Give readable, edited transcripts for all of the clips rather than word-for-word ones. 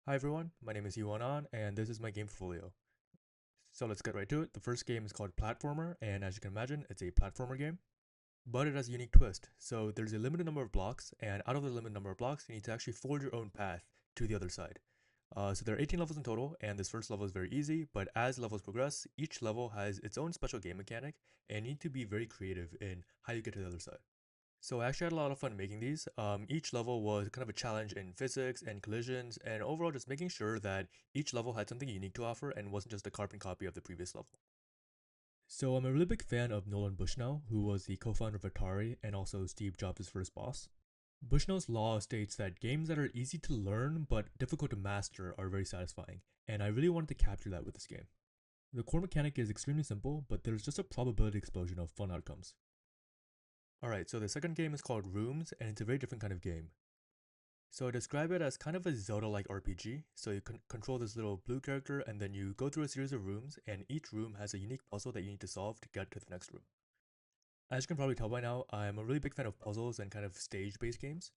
Hi everyone, my name is Heewon and this is my game portfolio. So let's get right to it. The first game is called Platformer, and as you can imagine, it's a platformer game, but it has a unique twist. So there's a limited number of blocks, and out of the limited number of blocks, you need to actually forge your own path to the other side. So there are 18 levels in total, and this first level is very easy, but as levels progress, each level has its own special game mechanic, and you need to be very creative in how you get to the other side. So I actually had a lot of fun making these. Each level was kind of a challenge in physics and collisions, and overall just making sure that each level had something unique to offer and wasn't just a carbon copy of the previous level. So I'm a really big fan of Nolan Bushnell, who was the co-founder of Atari and also Steve Jobs' first boss. Bushnell's law states that games that are easy to learn but difficult to master are very satisfying, and I really wanted to capture that with this game. The core mechanic is extremely simple, but there's just a probability explosion of fun outcomes. Alright, so the second game is called Rooms, and it's a very different kind of game. So I describe it as kind of a Zelda-like RPG. So you can control this little blue character and then you go through a series of rooms and each room has a unique puzzle that you need to solve to get to the next room. As you can probably tell by now, I'm a really big fan of puzzles and kind of stage-based games.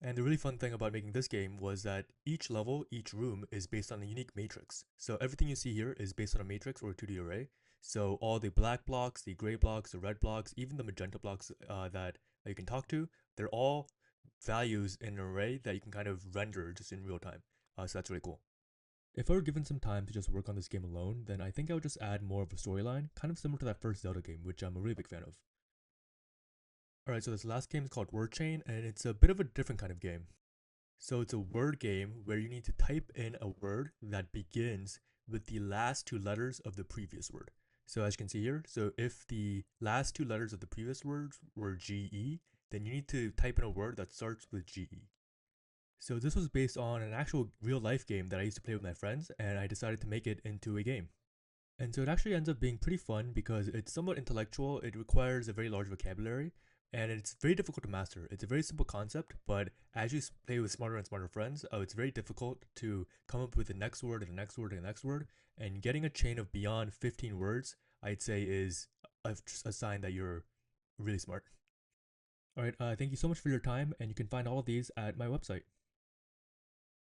And the really fun thing about making this game was that each level, each room is based on a unique matrix. So everything you see here is based on a matrix or a 2D array. So all the black blocks, the gray blocks, the red blocks, even the magenta blocks that you can talk to, they're all values in an array that you can kind of render just in real time. So that's really cool. If I were given some time to just work on this game alone, then I think I would just add more of a storyline, kind of similar to that first Zelda game, which I'm a really big fan of. Alright, so this last game is called Word Chain, and it's a bit of a different kind of game. So it's a word game where you need to type in a word that begins with the last two letters of the previous word. So as you can see here, so if the last two letters of the previous word were GE, then you need to type in a word that starts with GE. So this was based on an actual real life game that I used to play with my friends, and I decided to make it into a game. And so it actually ends up being pretty fun because it's somewhat intellectual, it requires a very large vocabulary, and it's very difficult to master. It's a very simple concept, but as you play with smarter and smarter friends, it's very difficult to come up with the next word and the next word and the next word. And getting a chain of beyond 15 words, I'd say, is a sign that you're really smart. All right, thank you so much for your time, and you can find all of these at my website.